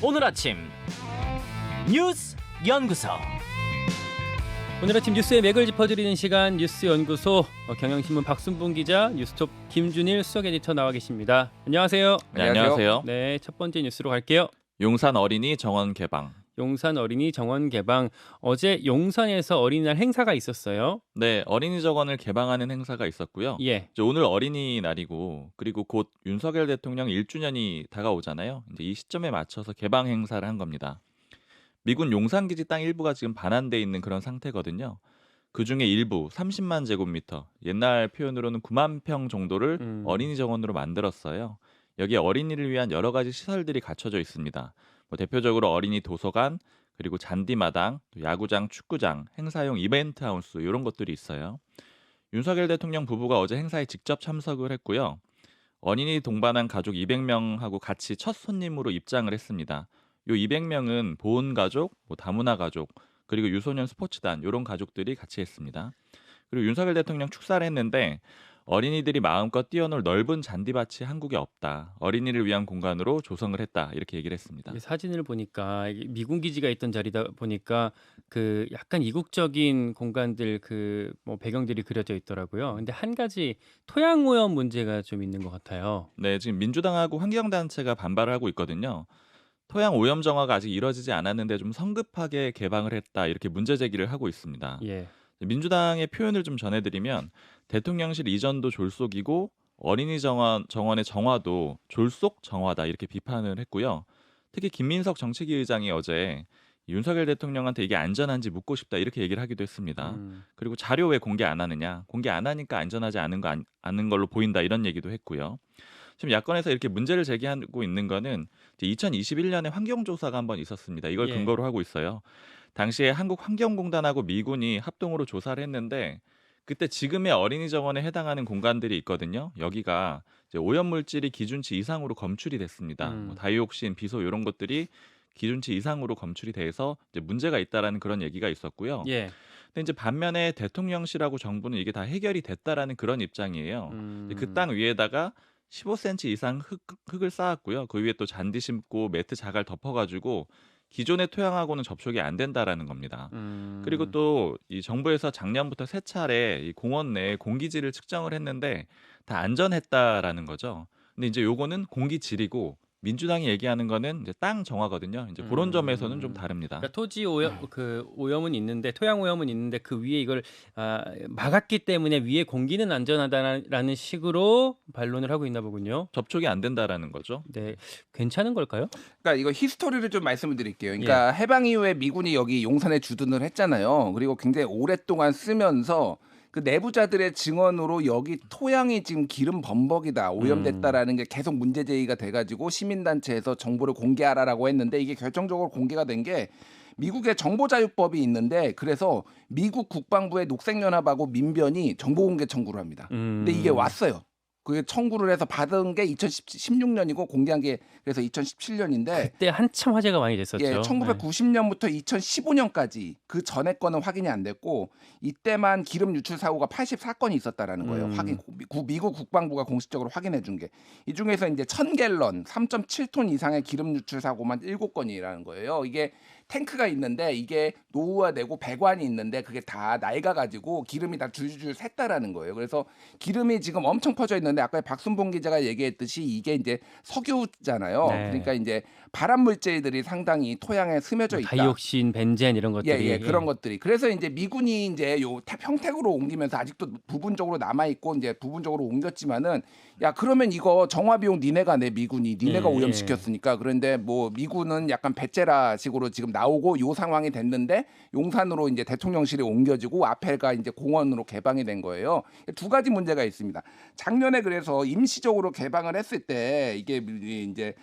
오늘 아침 뉴스 연구소. 오늘 아침 뉴스의 맥을 짚어드리는 시간 뉴스 연구소 경향신문 박순봉 기자, 뉴스톱 김준일 수석 에디터 나와 계십니다. 안녕하세요. 네, 안녕하세요. 네, 첫 번째 뉴스로 갈게요. 용산 어린이 정원 개방. 용산 어린이 정원 개방. 어제 용산에서 어린이날 행사가 있었어요. 네, 어린이 정원을 개방하는 행사가 있었고요. 예. 이제 오늘 어린이날이고 그리고 곧 윤석열 대통령 1주년이 다가오잖아요. 이제 이 시점에 맞춰서 개방 행사를 한 겁니다. 미군 용산기지 땅 일부가 지금 반환돼 있는 그런 상태거든요. 그중에 일부 30만 제곱미터, 옛날 표현으로는 9만 평 정도를 어린이 정원으로 만들었어요. 여기에 어린이를 위한 여러 가지 시설들이 갖춰져 있습니다. 뭐 대표적으로 어린이 도서관, 그리고 잔디마당, 또 야구장, 축구장, 행사용 이벤트 하우스 이런 것들이 있어요. 윤석열 대통령 부부가 어제 행사에 직접 참석을 했고요. 어린이 동반한 가족 200명하고 같이 첫 손님으로 입장을 했습니다. 요 200명은 보훈 가족, 뭐 다문화 가족, 그리고 유소년 스포츠단 이런 가족들이 같이 했습니다. 그리고 윤석열 대통령 축사를 했는데 어린이들이 마음껏 뛰어놀 넓은 잔디밭이 한국에 없다. 어린이를 위한 공간으로 조성을 했다. 이렇게 얘기를 했습니다. 이 사진을 보니까 이게 미군 기지가 있던 자리다 보니까 그 약간 이국적인 공간들 그 뭐 배경들이 그려져 있더라고요. 근데 한 가지 토양 오염 문제가 좀 있는 것 같아요. 네, 지금 민주당하고 환경단체가 반발을 하고 있거든요. 토양 오염 정화가 아직 이뤄지지 않았는데 좀 성급하게 개방을 했다. 이렇게 문제 제기를 하고 있습니다. 예. 민주당의 표현을 좀 전해드리면 대통령실 이전도 졸속이고 어린이 정원의 정화도 졸속 정화다 이렇게 비판을 했고요. 특히 김민석 정책위 의장이 어제 윤석열 대통령한테 이게 안전한지 묻고 싶다 이렇게 얘기를 하기도 했습니다. 그리고 자료 왜 공개 안 하느냐? 공개 안 하니까 안전하지 않은 걸로 보인다 이런 얘기도 했고요. 지금 야권에서 이렇게 문제를 제기하고 있는 거는 2021년에 환경조사가 한번 있었습니다. 이걸 예. 근거로 하고 있어요. 당시에 한국환경공단하고 미군이 합동으로 조사를 했는데 그때 지금의 어린이 정원에 해당하는 공간들이 있거든요. 여기가 이제 오염물질이 기준치 이상으로 검출이 됐습니다. 뭐 다이옥신, 비소 이런 것들이 기준치 이상으로 검출이 돼서 이제 문제가 있다라는 그런 얘기가 있었고요. 예. 근데 이제 반면에 대통령실하고 정부는 이게 다 해결이 됐다라는 그런 입장이에요. 그 땅 위에다가 15cm 이상 흙을 쌓았고요. 그 위에 또 잔디 심고 매트 자갈 덮어가지고 기존의 토양하고는 접촉이 안 된다라는 겁니다. 그리고 또 이 정부에서 작년부터 세 차례 이 공원 내 공기질을 측정을 했는데 다 안전했다라는 거죠. 근데 이제 요거는 공기질이고 민주당이 얘기하는 거는 이제 땅 정화거든요. 이제 그런 점에서는 좀 다릅니다. 그러니까 토지 오염 그 오염은 있는데 토양 오염은 있는데 그 위에 이걸 막았기 때문에 위에 공기는 안전하다라는 식으로 반론을 하고 있나 보군요. 접촉이 안 된다라는 거죠. 네, 괜찮은 걸까요? 그러니까 이거 히스토리를 좀 말씀을 드릴게요. 그러니까 해방 이후에 미군이 여기 용산에 주둔을 했잖아요. 그리고 굉장히 오랫동안 쓰면서 그 내부자들의 증언으로 여기 토양이 지금 기름 범벅이다, 오염됐다라는 게 계속 문제 제기가 돼가지고 시민단체에서 정보를 공개하라라고 했는데 이게 결정적으로 공개가 된 게 미국의 정보자유법이 있는데 그래서 미국 국방부의 녹색연합하고 민변이 정보공개 청구를 합니다. 근데 이게 왔어요. 그게 청구를 해서 받은 게 2016년이고 공개한 게 그래서 2017년인데 그때 한참 화제가 많이 됐었죠. 예, 1990년부터 2015년까지 그 전에 거는 확인이 안 됐고 이때만 기름 유출 사고가 84건이 있었다라는 거예요. 미국 국방부가 공식적으로 확인해 준 게. 이 중에서 이제 1000갤런, 3.7톤 이상의 기름 유출 사고만 7건이라는 거예요. 이게 탱크가 있는데 이게 노후화되고 배관이 있는데 그게 다 낡아가지고 기름이 다 줄줄 샜다라는 거예요. 그래서 기름이 지금 엄청 퍼져 있는데 아까 박순봉 기자가 얘기했듯이 이게 이제 석유잖아요. 네. 그러니까 이제 발암 물질들이 상당히 토양에 스며져 있다. 다이옥신, 벤젠 이런 것들이 그런 것들이. 그래서 이제 미군이 이제 요 평택으로 옮기면서 아직도 부분적으로 남아 있고 이제 부분적으로 옮겼지만은 야 그러면 이거 정화 비용 니네가 내 미군이 니네가 오염시켰으니까 그런데 뭐 미군은 약간 배째라식으로 지금 나오고 요 상황이 됐는데 용산으로 이제 대통령실에 옮겨지고 앞에가 이제 공원으로 개방이 된 거예요. 두 가지 문제가 있습니다. 작년에 그래서 임시적으로 개방을 했을 때 이게 이제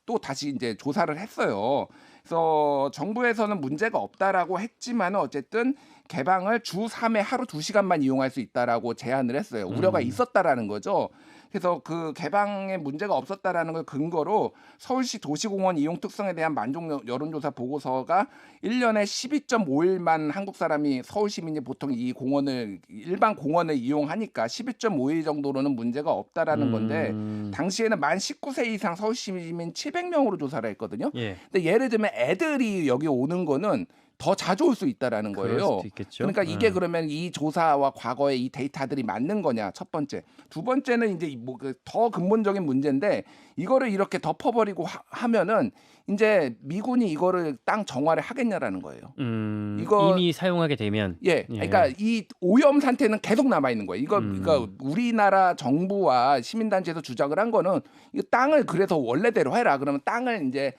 또 다시 이제 조사를 했어요. 그래서 정부에서는 문제가 없다라고 했지만 어쨌든 개방을 주 3회 하루 2시간만 이용할 수 있다라고 제안을 했어요. 우려가 있었다라는 거죠. 그래서 그 개방에 문제가 없었다라는 걸 근거로 서울시 도시공원 이용 특성에 대한 만족 여론조사 보고서가 1년에 12.5일만 한국 사람이 서울 시민이 보통 이 공원을 일반 공원을 이용하니까 12.5일 정도로는 문제가 없다라는 건데 당시에는 만 19세 이상 서울 시민 700명으로 조사를 했거든요. 예. 근데 예를 들면 애들이 여기 오는 거는 더 자주 올 수 있다라는 그럴 거예요. 수도 있겠죠. 그러니까 이게 그러면 이 조사와 과거의 이 데이터들이 맞는 거냐? 첫 번째. 두 번째는 이제 뭐 더 근본적인 문제인데 이거를 이렇게 덮어버리고 하면은 이제 미군이 이거를 땅 정화를 하겠냐라는 거예요. 이거 이미 사용하게 되면 예, 그러니까 이 오염 상태는 계속 남아 있는 거예요. 이거 그러니까 우리나라 정부와 시민단체에서 주장을 한 거는 이 땅을 그래서 원래대로 해라. 그러면 땅을 이제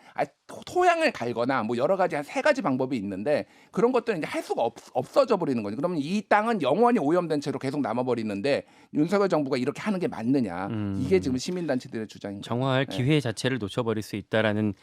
토양을 갈거나 뭐 여러 가지 한 3가지 방법이 있는데 그런 것들은 이제 할 수가 없어져 버리는 거죠. 그러면 이 땅은 영원히 오염된 채로 계속 남아 버리는데 윤석열 정부가 이렇게 하는 게 맞느냐? 이게 지금 시민단체들의 주장인 거예요. 정화할 네. 기회 자체를 놓쳐버릴 수 있다라는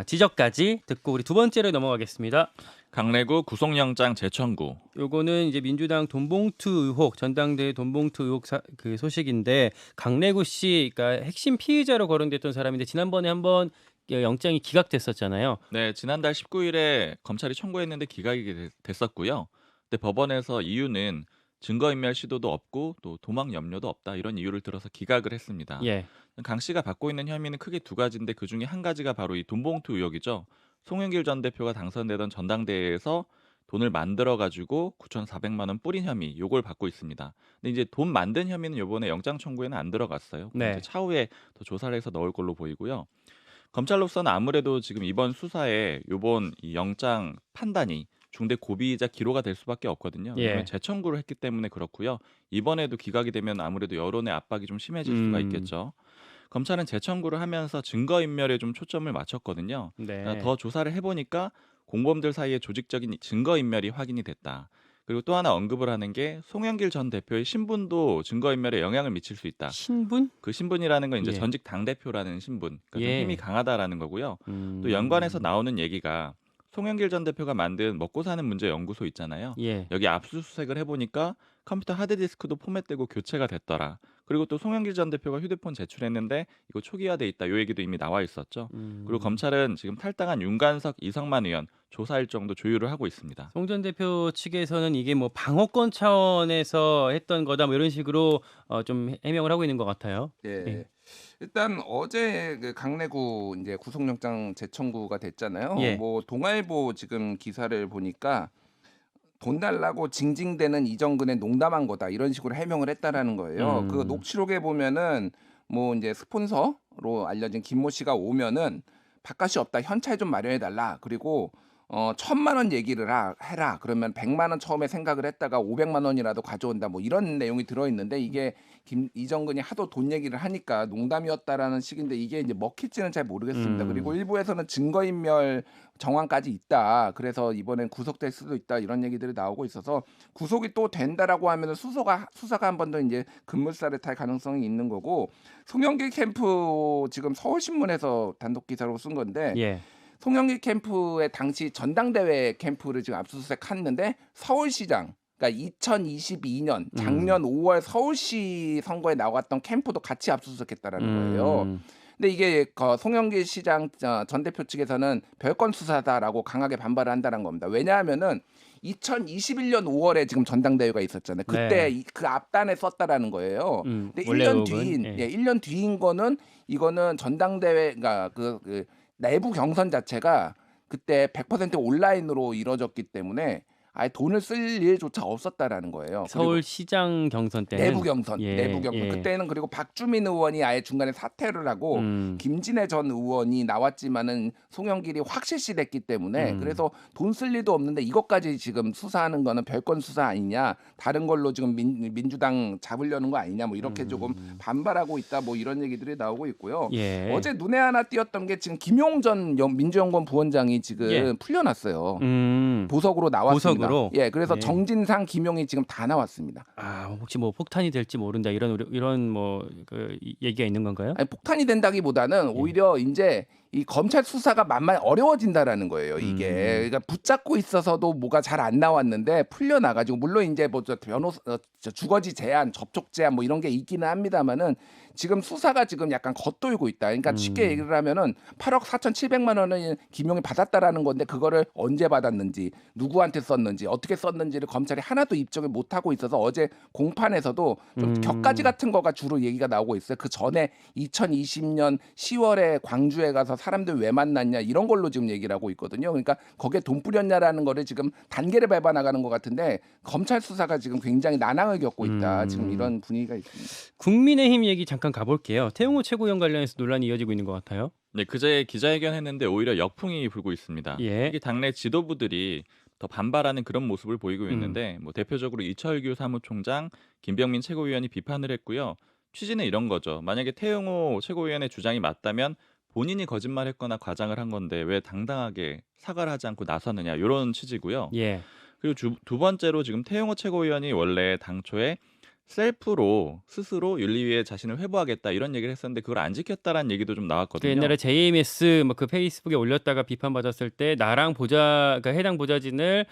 지적까지 듣고 우리 두 번째로 넘어가겠습니다. 강래구 구속영장 재청구. 요거는 이제 민주당 돈봉투 의혹, 전당대회 돈봉투 의혹 그 소식인데 강래구 씨, 그러니까 핵심 피의자로 거론됐던 사람인데 지난번에 한번 영장이 기각됐었잖아요. 네, 지난달 19일에 검찰이 청구했는데 기각이 됐었고요. 근데 법원에서 이유는 증거인멸 시도도 없고 또 도망 염려도 없다 이런 이유를 들어서 기각을 했습니다. 예. 강 씨가 받고 있는 혐의는 크게 2가지인데 그 중에 한 가지가 바로 이 돈봉투 의혹이죠. 송영길 전 대표가 당선되던 전당대회에서 돈을 만들어 가지고 9,400만 원 뿌린 혐의 요걸 받고 있습니다. 근데 이제 돈 만든 혐의는 이번에 영장 청구에는 안 들어갔어요. 네. 이제 차후에 더 조사를 해서 넣을 걸로 보이고요. 검찰로서는 아무래도 지금 이번 수사에 요번 이 영장 판단이 중대 고비이자 기로가 될 수밖에 없거든요. 예. 왜냐하면 재청구를 했기 때문에 그렇고요. 이번에도 기각이 되면 아무래도 여론의 압박이 좀 심해질 수가 있겠죠. 검찰은 재청구를 하면서 증거인멸에 좀 초점을 맞췄거든요. 네. 더 조사를 해보니까 공범들 사이에 조직적인 증거인멸이 확인이 됐다. 그리고 또 하나 언급을 하는 게 송영길 전 대표의 신분도 증거인멸에 영향을 미칠 수 있다. 신분? 그 신분이라는 건 이제 예. 전직 당대표라는 신분, 그러니까 좀 예. 힘이 강하다라는 거고요. 또 연관해서 나오는 얘기가 송영길 전 대표가 만든 먹고 사는 문제 연구소 있잖아요. 예. 여기 압수수색을 해보니까 컴퓨터 하드디스크도 포맷되고 교체가 됐더라. 그리고 또 송영길 전 대표가 휴대폰 제출했는데 이거 초기화돼 있다. 이 얘기도 이미 나와 있었죠. 그리고 검찰은 지금 탈당한 윤관석, 이성만 의원 조사 일정도 조율을 하고 있습니다. 송 전 대표 측에서는 이게 뭐 방어권 차원에서 했던 거다 뭐 이런 식으로 좀 해명을 하고 있는 것 같아요. 예. 예. 일단 어제 그 강래구 이제 구속영장 재청구가 됐잖아요. 예. 뭐 동아일보 지금 기사를 보니까 돈 달라고 징징대는 이정근의 농담한 거다 이런 식으로 해명을 했다라는 거예요. 그 녹취록에 보면은 뭐 이제 스폰서로 알려진 김모 씨가 오면은 밥값이 없다 현찰 좀 마련해 달라 그리고 1,000만 원 얘기를 해라. 그러면 100만 원 처음에 생각을 했다가 500만 원이라도 가져온다. 뭐 이런 내용이 들어 있는데 이게 이정근이 하도 돈 얘기를 하니까 농담이었다라는 식인데 이게 이제 먹힐지는 잘 모르겠습니다. 그리고 일부에서는 증거인멸 정황까지 있다. 그래서 이번엔 구속될 수도 있다. 이런 얘기들이 나오고 있어서 구속이 또 된다라고 하면 수사가 한 번 더 이제 급물살을 탈 가능성이 있는 거고 송영길 캠프 지금 서울신문에서 단독 기사로 쓴 건데 예. 송영길 캠프의 당시 전당대회 캠프를 지금 압수수색했는데 서울시장 그러니까 2022년 작년 5월 서울시 선거에 나왔던 캠프도 같이 압수수색했다라는 거예요. 근데 이게 송영길 시장 전 대표 측에서는 별건 수사다라고 강하게 반발을 한다는 겁니다. 왜냐하면은 2021년 5월에 지금 전당대회가 있었잖아요. 그때 네. 그 앞단에 썼다라는 거예요. 근데 원래 1년 의혹은, 뒤인 예. 1년 뒤인 거는 이거는 전당대회가 그 내부 경선 자체가 그때 100% 온라인으로 이루어졌기 때문에 아예 돈을 쓸 일조차 없었다라는 거예요. 서울시장 경선 때는 내부 경선, 예, 내부 경선. 예. 그때는 그리고 박주민 의원이 아예 중간에 사퇴를 하고 김진애 전 의원이 나왔지만은 송영길이 확실시됐기 때문에 그래서 돈 쓸 일도 없는데 이것까지 지금 수사하는 거는 별건 수사 아니냐, 다른 걸로 지금 민주당 잡으려는 거 아니냐, 뭐 이렇게 조금 반발하고 있다, 뭐 이런 얘기들이 나오고 있고요. 예. 어제 눈에 하나 띄었던 게 지금 김용 전 민주연구원 부원장이 지금 예. 풀려났어요. 음. 보석으로 나왔습니다. 공식적으로. 예, 그래서 예. 정진상, 김용희 지금 다 나왔습니다. 아, 혹시 뭐 폭탄이 될지 모른다 이런 뭐 그 얘기가 있는 건가요? 아니, 폭탄이 된다기보다는 오히려 이제 이 검찰 수사가 만만 어려워진다라는 거예요. 이게 그러니까 붙잡고 있어서도 뭐가 잘 안 나왔는데 풀려 나가지고 물론 이제 뭐 변호사 주거지 제한, 접촉 제한 뭐 이런 게 있기는 합니다만은 지금 수사가 지금 약간 겉돌고 있다. 그러니까 쉽게 얘기를 하면은 8억 4,700만 원을 김용이 받았다라는 건데 그거를 언제 받았는지, 누구한테 썼는지, 어떻게 썼는지를 검찰이 하나도 입증을 못 하고 있어서 어제 공판에서도 좀 격가지 같은 거가 주로 얘기가 나오고 있어요. 그 전에 2020년 10월에 광주에 가서 사람들 왜 만났냐 이런 걸로 지금 얘기를 하고 있거든요. 그러니까 거기에 돈 뿌렸냐라는 거를 지금 단계를 밟아 나가는 것 같은데 검찰 수사가 지금 굉장히 난항을 겪고 있다. 지금 이런 분위기가 있습니다. 국민의힘 얘기 잠깐 가볼게요. 태용호 최고위원 관련해서 논란이 이어지고 있는 것 같아요. 네, 그제 기자회견 했는데 오히려 역풍이 불고 있습니다. 예. 이게 당내 지도부들이 더 반발하는 그런 모습을 보이고 있는데 뭐 대표적으로 이철규 사무총장, 김병민 최고위원이 비판을 했고요. 취지는 이런 거죠. 만약에 태용호 최고위원의 주장이 맞다면 본인이 거짓말했거나 과장을 한 건데 왜 당당하게 사과를 하지 않고 나섰느냐 이런 취지고요. 예. 그리고 두 번째로 지금 태용호 최고위원이 원래 당초에 셀프로 스스로 윤리위에 자신을 회부하겠다 이런 얘기를 했었는데 그걸 안 지켰다라는 얘기도 좀 그 나왔거든요. 옛날에 JMS 뭐 그 페이스북에 올렸다가 비판받았을 때 나랑 그러니까 해당 보좌진을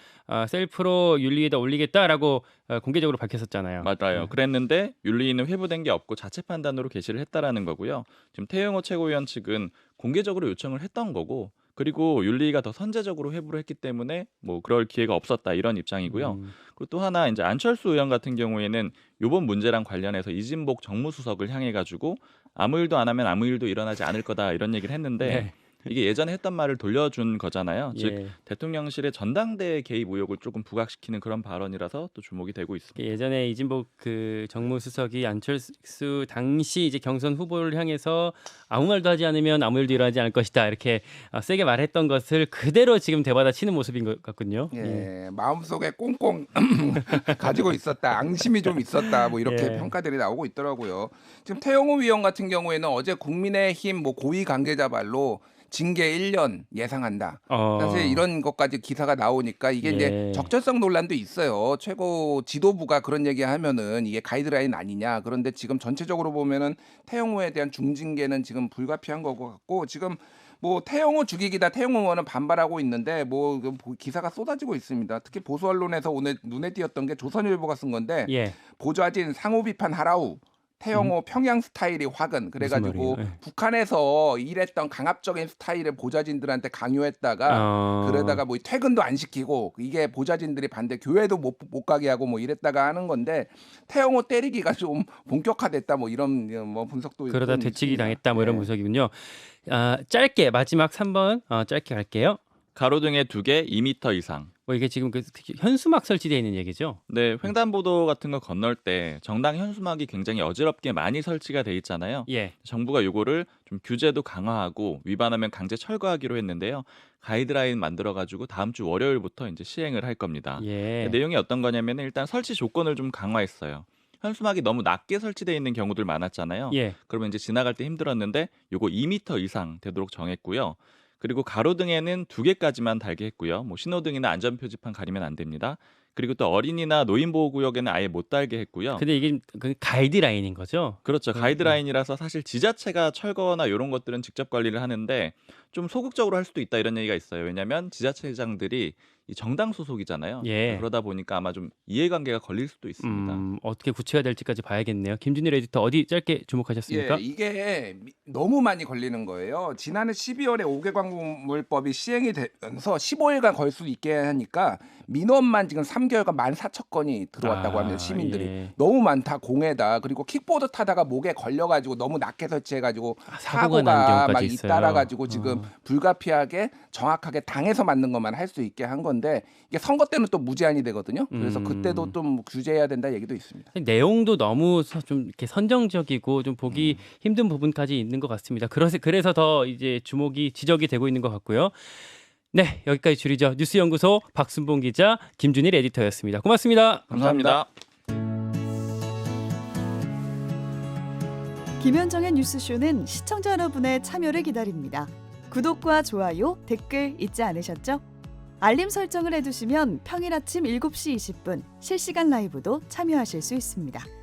셀프로 윤리위에다 올리겠다라고 공개적으로 밝혔었잖아요. 맞아요. 그랬는데 윤리위는 회부된 게 없고 자체 판단으로 게시를 했다라는 거고요. 지금 태영호 최고위원 측은 공개적으로 요청을 했던 거고 그리고 윤리위가 더 선제적으로 회부를 했기 때문에 뭐 그럴 기회가 없었다 이런 입장이고요. 그리고 또 하나 이제 안철수 의원 같은 경우에는 이번 문제랑 관련해서 이진복 정무수석을 향해 가지고 아무 일도 안 하면 아무 일도 일어나지 않을 거다 이런 얘기를 했는데 네. 이게 예전에 했던 말을 돌려준 거잖아요. 즉 예. 대통령실의 전당대회 개입 의혹을 조금 부각시키는 그런 발언이라서 또 주목이 되고 있습니다. 예전에 이진복 그 정무수석이 안철수 당시 이제 경선 후보를 향해서 아무 말도 하지 않으면 아무 일도 일어나지 않을 것이다 이렇게 세게 말했던 것을 그대로 지금 되받아치는 모습인 것 같군요. 예, 마음속에 꽁꽁 가지고 있었다. 앙심이 좀 있었다. 뭐 이렇게 예. 평가들이 나오고 있더라고요. 지금 태영호 위원 같은 경우에는 어제 국민의힘 뭐 고위 관계자 말로 징계 1년 예상한다. 사실 이런 것까지 기사가 나오니까 이게 이제 예. 적절성 논란도 있어요. 최고 지도부가 그런 얘기하면은 이게 가이드라인 아니냐. 그런데 지금 전체적으로 보면은 태영호에 대한 중징계는 지금 불가피한 것 같고 지금 뭐 태영호 죽이기다 태영호 의원은 반발하고 있는데 뭐 기사가 쏟아지고 있습니다. 특히 보수 언론에서 오늘 눈에 띄었던 게 조선일보가 쓴 건데 예. 보좌진 상호 비판 하라우. 태영호 평양 스타일이 화근 그래가지고 말이에요? 예. 북한에서 일했던 강압적인 스타일을 보좌진들한테 강요했다가 그러다가 뭐 퇴근도 안 시키고 이게 보좌진들이 반대 교회도 못 가게 하고 뭐 이랬다가 하는 건데 태영호 때리기가 좀 본격화됐다 뭐 이런 뭐 분석도 그러다 좀 되치기 있습니다. 당했다 뭐 이런 네. 분석이군요. 짧게 마지막 3번 짧게 갈게요. 가로등에 2개 2m 이상. 뭐 이게 지금 그 현수막 설치되어 있는 얘기죠. 네, 횡단보도 같은 거 건널 때 정당 현수막이 굉장히 어지럽게 많이 설치가 돼 있잖아요. 예. 정부가 요거를 좀 규제도 강화하고 위반하면 강제 철거하기로 했는데요. 가이드라인 만들어 가지고 다음 주 월요일부터 이제 시행을 할 겁니다. 예. 내용이 어떤 거냐면 일단 설치 조건을 좀 강화했어요. 현수막이 너무 낮게 설치되어 있는 경우들 많았잖아요. 예. 그러면 이제 지나갈 때 힘들었는데 요거 2m 이상 되도록 정했고요. 그리고 가로등에는 2개까지만 달게 했고요. 뭐 신호등이나 안전표지판 가리면 안 됩니다. 그리고 또 어린이나 노인보호구역에는 아예 못 달게 했고요. 근데 이게 그 가이드라인인 거죠? 그렇죠. 가이드라인이라서 사실 지자체가 철거나 이런 것들은 직접 관리를 하는데 좀 소극적으로 할 수도 있다 이런 얘기가 있어요. 왜냐하면 지자체장들이 이 정당 소속이잖아요. 예. 그러다 보니까 아마 좀 이해관계가 걸릴 수도 있습니다. 어떻게 구체화될지까지 봐야겠네요. 김준일 에디터 어디 짧게 주목하셨습니까? 예, 이게 너무 많이 걸리는 거예요. 지난해 12월에 5개 광고물법이 시행이 되면서 15일간 걸 수 있게 하니까 민원만 지금 3개월간 14,000건이 들어왔다고 합니다. 시민들이. 예. 너무 많다. 공해다. 그리고 킥보드 타다가 목에 걸려가지고 너무 낮게 설치해가지고 사고가 난 사고가 경우까지 막 있어요. 잇따라가지고 지금 불가피하게 정확하게 당에서 맞는 것만 할 수 있게 한 건데 이게 선거 때는 또 무제한이 되거든요. 그래서 그때도 좀 규제해야 된다 얘기도 있습니다. 내용도 너무 좀 이렇게 선정적이고 좀 보기 힘든 부분까지 있는 것 같습니다. 그래서 더 이제 지적이 되고 있는 것 같고요. 네, 여기까지 줄이죠. 뉴스연구소 박순봉 기자, 김준일 에디터였습니다. 고맙습니다. 감사합니다. 김현정의 뉴스쇼는 시청자 여러분의 참여를 기다립니다. 구독과 좋아요, 댓글 잊지 않으셨죠? 알림 설정을 해두시면 평일 아침 7시 20분 실시간 라이브도 참여하실 수 있습니다.